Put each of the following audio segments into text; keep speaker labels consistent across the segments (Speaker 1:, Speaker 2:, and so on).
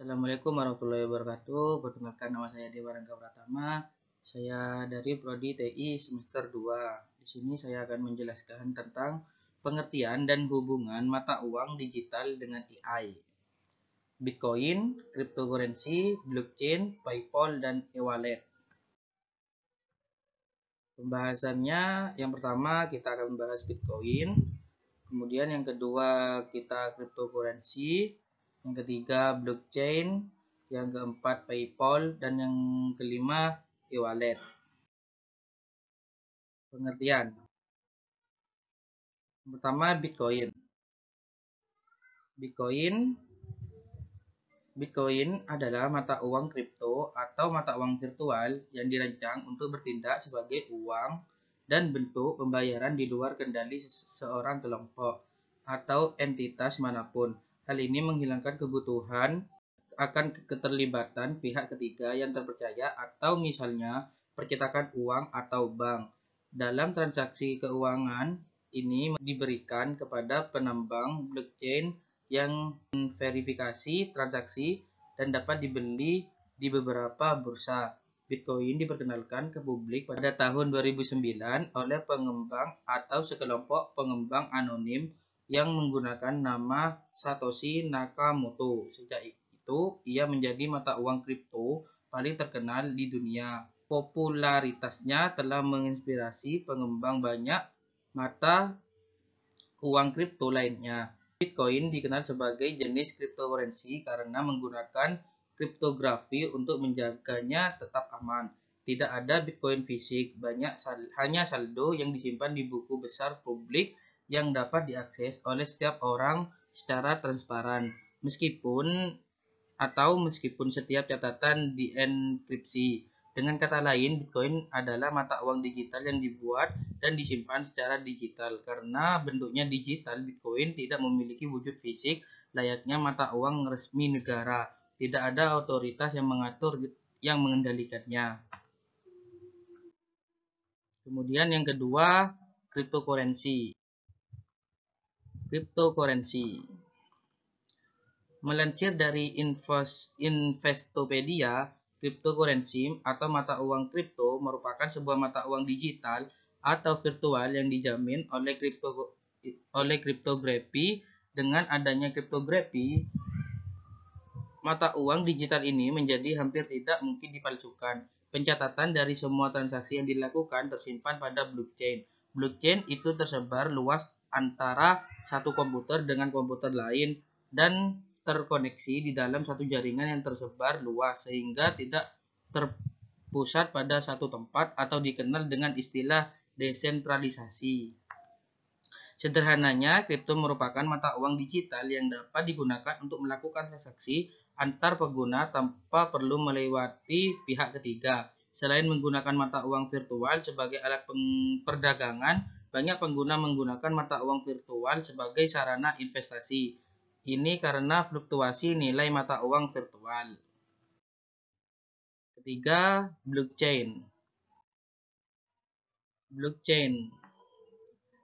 Speaker 1: Assalamualaikum warahmatullahi wabarakatuh. Perkenalkan, nama saya Dewa Rangga Pratama. Saya dari Prodi TI semester 2. Di sini saya akan menjelaskan tentang pengertian dan hubungan mata uang digital dengan AI. Bitcoin, cryptocurrency, blockchain, PayPal, dan e-wallet. Pembahasannya, yang pertama kita akan membahas Bitcoin. Kemudian yang kedua kita cryptocurrency, yang ketiga blockchain, yang keempat PayPal, dan yang kelima e-wallet. Pengertian. Pertama, Bitcoin. Bitcoin adalah mata uang kripto atau mata uang virtual yang dirancang untuk bertindak sebagai uang dan bentuk pembayaran di luar kendali seorang kelompok atau entitas manapun. Hal ini menghilangkan kebutuhan akan keterlibatan pihak ketiga yang terpercaya atau misalnya percetakan uang atau bank. Dalam transaksi keuangan ini diberikan kepada penambang blockchain yang verifikasi transaksi dan dapat dibeli di beberapa bursa. Bitcoin diperkenalkan ke publik pada tahun 2009 oleh pengembang atau sekelompok pengembang anonim yang menggunakan nama Satoshi Nakamoto. Sejak itu, ia menjadi mata uang kripto paling terkenal di dunia. Popularitasnya telah menginspirasi pengembang banyak mata uang kripto lainnya. Bitcoin dikenal sebagai jenis cryptocurrency karena menggunakan kriptografi untuk menjaganya tetap aman. Tidak ada Bitcoin fisik, hanya saldo yang disimpan di buku besar publik yang dapat diakses oleh setiap orang secara transparan. Meskipun setiap catatan dienkripsi. Dengan kata lain, Bitcoin adalah mata uang digital yang dibuat dan disimpan secara digital. Karena bentuknya digital, Bitcoin tidak memiliki wujud fisik layaknya mata uang resmi negara. Tidak ada otoritas yang mengendalikannya. Kemudian yang kedua, cryptocurrency. Melansir dari Investopedia, cryptocurrency atau mata uang kripto merupakan sebuah mata uang digital atau virtual yang dijamin oleh kriptografi. Dengan adanya kriptografi, mata uang digital ini menjadi hampir tidak mungkin dipalsukan. Pencatatan dari semua transaksi yang dilakukan tersimpan pada blockchain. Blockchain itu tersebar luas antara satu komputer dengan komputer lain dan terkoneksi di dalam satu jaringan yang tersebar luas sehingga tidak terpusat pada satu tempat atau dikenal dengan istilah desentralisasi. Sederhananya, kripto merupakan mata uang digital yang dapat digunakan untuk melakukan transaksi antar pengguna tanpa perlu melewati pihak ketiga. Selain menggunakan mata uang virtual sebagai alat perdagangan, banyak pengguna menggunakan mata uang virtual sebagai sarana investasi. Ini karena fluktuasi nilai mata uang virtual. Ketiga, blockchain.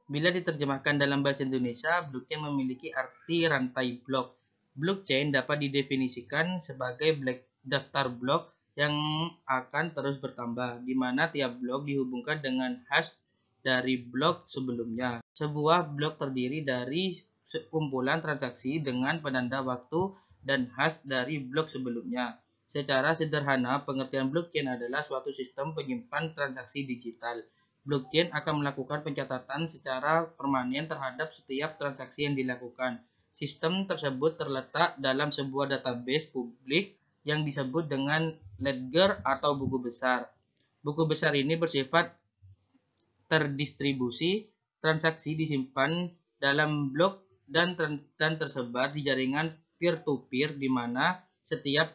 Speaker 1: Bila diterjemahkan dalam bahasa Indonesia, blockchain memiliki arti rantai blok. Blockchain dapat didefinisikan sebagai daftar blok yang akan terus bertambah, di mana tiap blok dihubungkan dengan hash dari blok sebelumnya. Sebuah blok terdiri dari kumpulan transaksi dengan penanda waktu dan hash dari blok sebelumnya. Secara sederhana, pengertian blockchain adalah suatu sistem penyimpan transaksi digital. Blockchain akan melakukan pencatatan secara permanen terhadap setiap transaksi yang dilakukan. Sistem tersebut terletak dalam sebuah database publik yang disebut dengan ledger atau buku besar. Buku besar ini bersifat terdistribusi, transaksi disimpan dalam blok dan tersebar di jaringan peer-to-peer di mana setiap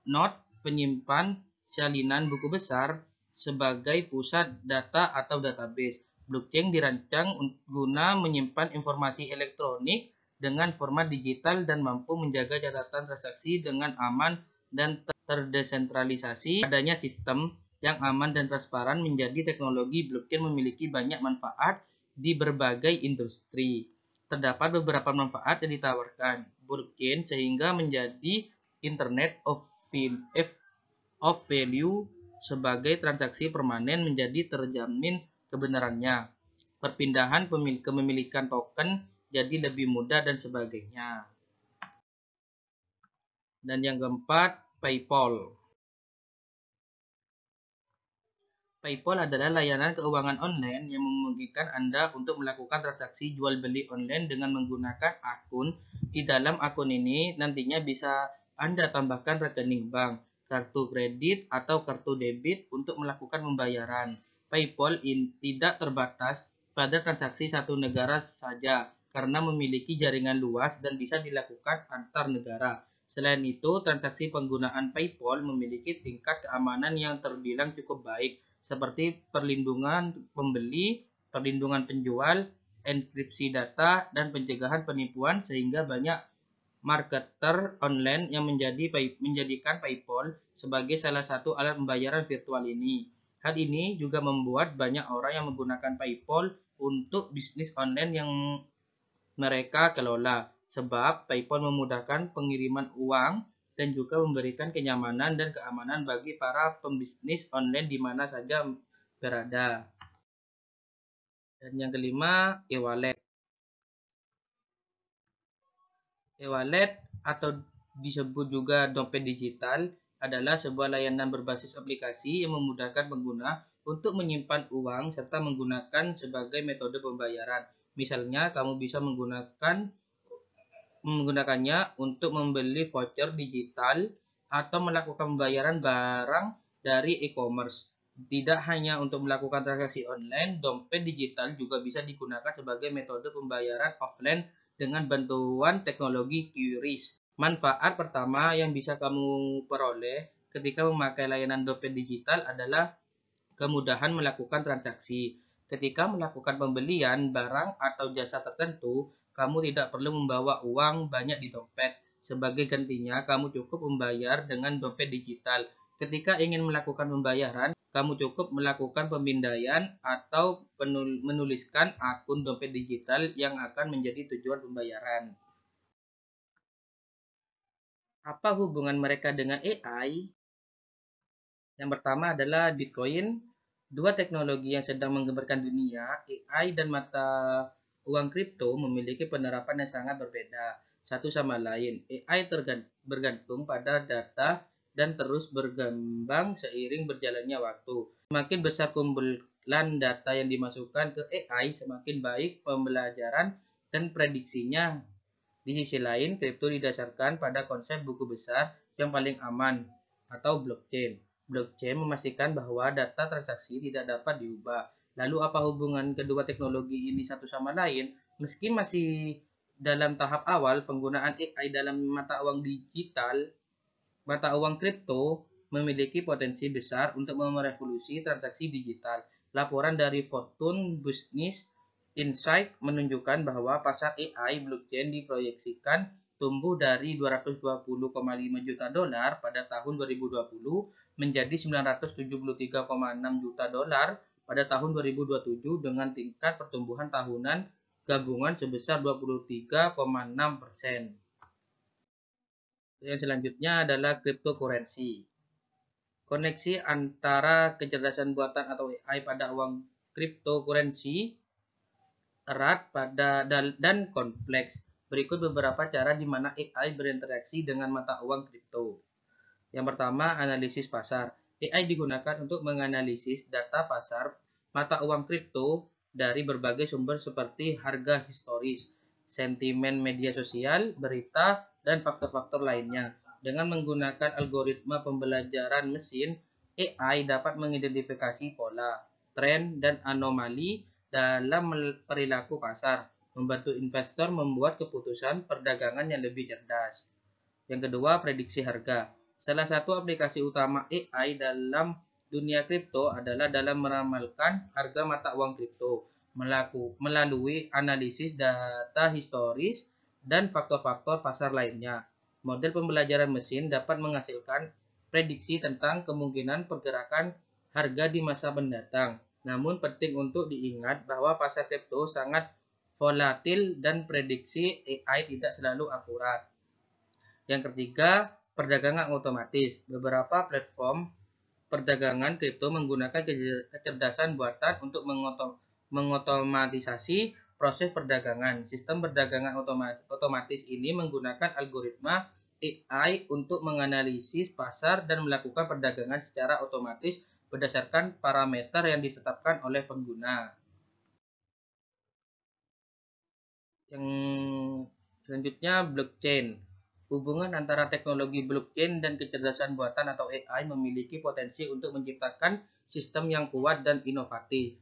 Speaker 1: node penyimpan salinan buku besar sebagai pusat data atau database. Blockchain dirancang guna menyimpan informasi elektronik dengan format digital dan mampu menjaga catatan transaksi dengan aman dan terdesentralisasi. Adanya sistem yang aman dan transparan menjadi teknologi blockchain memiliki banyak manfaat di berbagai industri. Terdapat beberapa manfaat yang ditawarkan blockchain sehingga menjadi Internet of Value sebagai transaksi permanen menjadi terjamin kebenarannya. Perpindahan kepemilikan token jadi lebih mudah dan sebagainya. Dan yang keempat, PayPal. PayPal adalah layanan keuangan online yang memungkinkan Anda untuk melakukan transaksi jual beli online dengan menggunakan akun. Di dalam akun ini nantinya bisa Anda tambahkan rekening bank, kartu kredit, atau kartu debit untuk melakukan pembayaran. PayPal tidak terbatas pada transaksi satu negara saja karena memiliki jaringan luas dan bisa dilakukan antar negara. Selain itu, transaksi penggunaan PayPal memiliki tingkat keamanan yang terbilang cukup baik, seperti perlindungan pembeli, perlindungan penjual, enkripsi data, dan pencegahan penipuan, sehingga banyak marketer online yang menjadikan PayPal sebagai salah satu alat pembayaran virtual ini. Hal ini juga membuat banyak orang yang menggunakan PayPal untuk bisnis online yang mereka kelola, sebab PayPal memudahkan pengiriman uang dan juga memberikan kenyamanan dan keamanan bagi para pembisnis online di mana saja berada. Dan yang kelima, e-wallet. E-wallet atau disebut juga dompet digital adalah sebuah layanan berbasis aplikasi yang memudahkan pengguna untuk menyimpan uang serta menggunakan sebagai metode pembayaran. Misalnya, kamu bisa menggunakannya untuk membeli voucher digital atau melakukan pembayaran barang dari e-commerce. Tidak hanya untuk melakukan transaksi online, dompet digital juga bisa digunakan sebagai metode pembayaran offline dengan bantuan teknologi QRIS. Manfaat pertama yang bisa kamu peroleh ketika memakai layanan dompet digital adalah kemudahan melakukan transaksi. Ketika melakukan pembelian barang atau jasa tertentu, kamu tidak perlu membawa uang banyak di dompet. Sebagai gantinya, kamu cukup membayar dengan dompet digital. Ketika ingin melakukan pembayaran, kamu cukup melakukan pemindaian atau menuliskan akun dompet digital yang akan menjadi tujuan pembayaran. Apa hubungan mereka dengan AI? Yang pertama adalah Bitcoin. Dua teknologi yang sedang menggemparkan dunia, AI dan mata uang kripto, memiliki penerapan yang sangat berbeda satu sama lain. AI bergantung pada data dan terus berkembang seiring berjalannya waktu. Semakin besar kumpulan data yang dimasukkan ke AI, semakin baik pembelajaran dan prediksinya. Di sisi lain, kripto didasarkan pada konsep buku besar yang paling aman atau blockchain. Blockchain memastikan bahwa data transaksi tidak dapat diubah. Lalu apa hubungan kedua teknologi ini satu sama lain? Meski masih dalam tahap awal, penggunaan AI dalam mata uang digital, mata uang kripto memiliki potensi besar untuk merevolusi transaksi digital. Laporan dari Fortune Business Insight menunjukkan bahwa pasar AI blockchain diproyeksikan tumbuh dari 220,5 juta dolar pada tahun 2020 menjadi 973,6 juta dolar pada tahun 2027 dengan tingkat pertumbuhan tahunan gabungan sebesar 23,6%. Yang selanjutnya adalah cryptocurrency. Koneksi antara kecerdasan buatan atau AI pada uang cryptocurrency erat dan kompleks. Berikut beberapa cara di mana AI berinteraksi dengan mata uang kripto. Yang pertama, analisis pasar. AI digunakan untuk menganalisis data pasar mata uang kripto dari berbagai sumber seperti harga historis, sentimen media sosial, berita, dan faktor-faktor lainnya. Dengan menggunakan algoritma pembelajaran mesin, AI dapat mengidentifikasi pola, tren, dan anomali dalam perilaku pasar, membantu investor membuat keputusan perdagangan yang lebih cerdas. Yang kedua, prediksi harga. Salah satu aplikasi utama AI dalam dunia kripto adalah dalam meramalkan harga mata uang kripto melalui analisis data historis dan faktor-faktor pasar lainnya. Model pembelajaran mesin dapat menghasilkan prediksi tentang kemungkinan pergerakan harga di masa mendatang. Namun penting untuk diingat bahwa pasar kripto sangat volatil dan prediksi AI tidak selalu akurat. Yang ketiga, Perdagangan otomatis. Beberapa platform perdagangan kripto menggunakan kecerdasan buatan untuk mengotomatisasi proses perdagangan. Sistem perdagangan otomatis ini menggunakan algoritma AI untuk menganalisis pasar dan melakukan perdagangan secara otomatis berdasarkan parameter yang ditetapkan oleh pengguna. Yang selanjutnya, blockchain. Hubungan antara teknologi blockchain dan kecerdasan buatan atau AI memiliki potensi untuk menciptakan sistem yang kuat dan inovatif.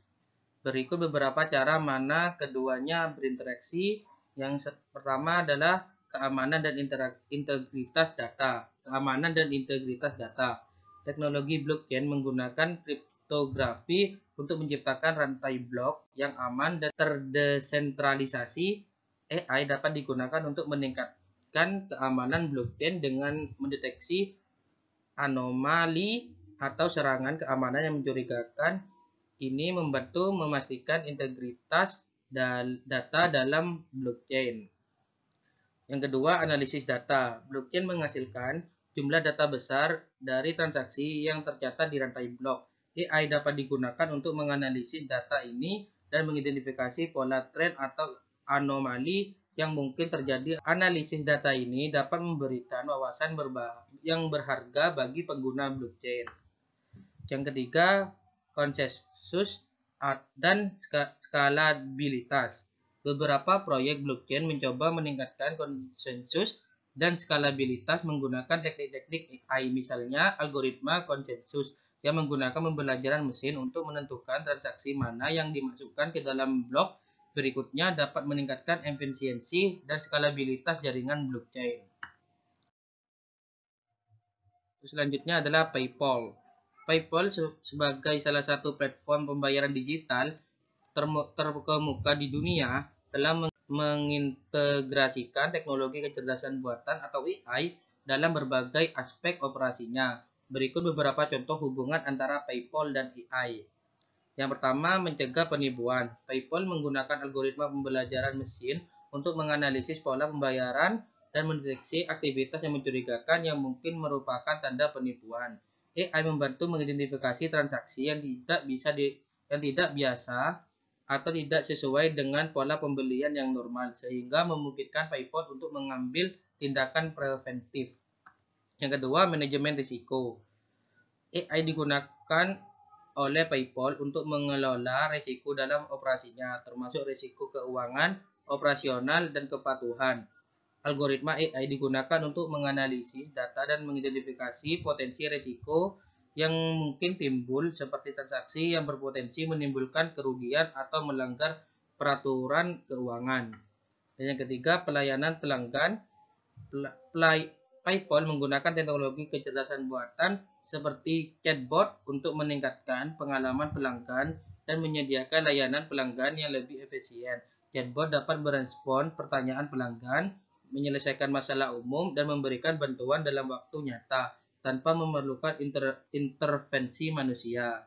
Speaker 1: Berikut beberapa cara mana keduanya berinteraksi. Yang pertama adalah keamanan dan integritas data. Keamanan dan integritas data. Teknologi blockchain menggunakan kriptografi untuk menciptakan rantai blok yang aman dan terdesentralisasi. AI dapat digunakan untuk meningkatkan keamanan blockchain dengan mendeteksi anomali atau serangan keamanan yang mencurigakan. Ini membantu memastikan integritas data dalam blockchain. Yang kedua, analisis data. Blockchain menghasilkan jumlah data besar dari transaksi yang tercatat di rantai blok. AI dapat digunakan untuk menganalisis data ini dan mengidentifikasi pola tren atau anomali yang mungkin terjadi. Analisis data ini dapat memberikan wawasan yang berharga bagi pengguna blockchain. Yang ketiga, konsensus dan skalabilitas. Beberapa proyek blockchain mencoba meningkatkan konsensus dan skalabilitas menggunakan teknik-teknik AI, misalnya algoritma konsensus yang menggunakan pembelajaran mesin untuk menentukan transaksi mana yang dimasukkan ke dalam blok berikutnya dapat meningkatkan efisiensi dan skalabilitas jaringan blockchain. Selanjutnya adalah PayPal. PayPal sebagai salah satu platform pembayaran digital terkemuka di dunia telah mengintegrasikan teknologi kecerdasan buatan atau AI dalam berbagai aspek operasinya. Berikut beberapa contoh hubungan antara PayPal dan AI. Yang pertama, mencegah penipuan. PayPal menggunakan algoritma pembelajaran mesin untuk menganalisis pola pembayaran dan mendeteksi aktivitas yang mencurigakan yang mungkin merupakan tanda penipuan. AI membantu mengidentifikasi transaksi yang tidak biasa atau tidak sesuai dengan pola pembelian yang normal, sehingga memungkinkan PayPal untuk mengambil tindakan preventif. Yang kedua, manajemen risiko. AI digunakan oleh PayPal untuk mengelola risiko dalam operasinya, termasuk risiko keuangan, operasional, dan kepatuhan. Algoritma AI digunakan untuk menganalisis data dan mengidentifikasi potensi risiko yang mungkin timbul, seperti transaksi yang berpotensi menimbulkan kerugian atau melanggar peraturan keuangan. Dan yang ketiga, pelayanan pelanggan. PayPal menggunakan teknologi kecerdasan buatan seperti chatbot untuk meningkatkan pengalaman pelanggan dan menyediakan layanan pelanggan yang lebih efisien. Chatbot dapat merespon pertanyaan pelanggan, menyelesaikan masalah umum, dan memberikan bantuan dalam waktu nyata tanpa memerlukan intervensi manusia.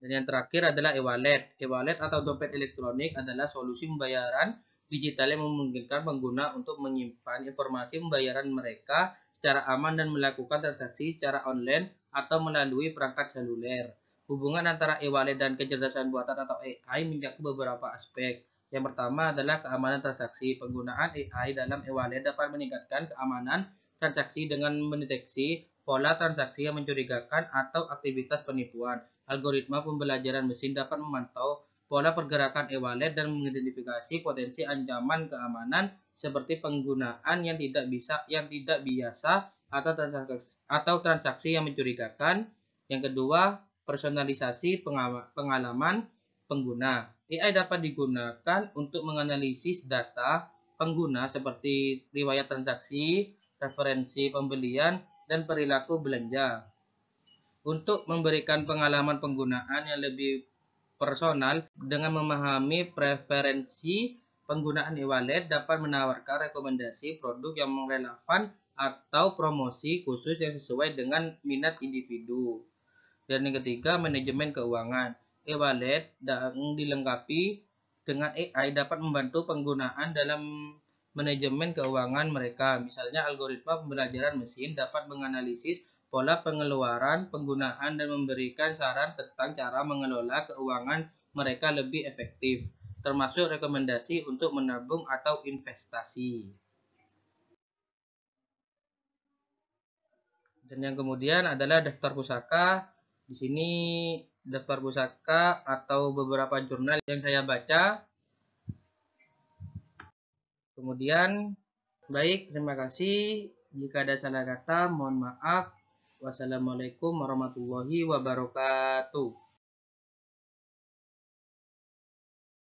Speaker 1: Dan yang terakhir adalah e-wallet. E-wallet atau dompet elektronik adalah solusi pembayaran digital yang memungkinkan pengguna untuk menyimpan informasi pembayaran mereka secara aman dan melakukan transaksi secara online atau melalui perangkat seluler. Hubungan antara e-wallet dan kecerdasan buatan atau AI mencakup beberapa aspek. Yang pertama adalah keamanan transaksi. Penggunaan AI dalam e-wallet dapat meningkatkan keamanan transaksi dengan mendeteksi pola transaksi yang mencurigakan atau aktivitas penipuan. Algoritma pembelajaran mesin dapat memantau pola pergerakan e-wallet dan mengidentifikasi potensi ancaman keamanan seperti penggunaan yang tidak biasa atau transaksi yang mencurigakan. Yang kedua, personalisasi pengalaman pengguna. AI dapat digunakan untuk menganalisis data pengguna seperti riwayat transaksi, referensi pembelian, dan perilaku belanja untuk memberikan pengalaman penggunaan yang lebih personal. Dengan memahami preferensi penggunaan e-wallet dapat menawarkan rekomendasi produk yang relevan atau promosi khusus yang sesuai dengan minat individu. Dan yang ketiga, manajemen keuangan. E-wallet yang dilengkapi dengan AI dapat membantu penggunaan dalam manajemen keuangan mereka. Misalnya, algoritma pembelajaran mesin dapat menganalisis pola pengeluaran, penggunaan, dan memberikan saran tentang cara mengelola keuangan mereka lebih efektif, termasuk rekomendasi untuk menabung atau investasi. Dan yang kemudian adalah daftar pusaka. Di sini daftar pusaka atau beberapa jurnal yang saya baca. Kemudian, baik, terima kasih. Jika ada salah kata, mohon maaf. Wassalamualaikum warahmatullahi wabarakatuh.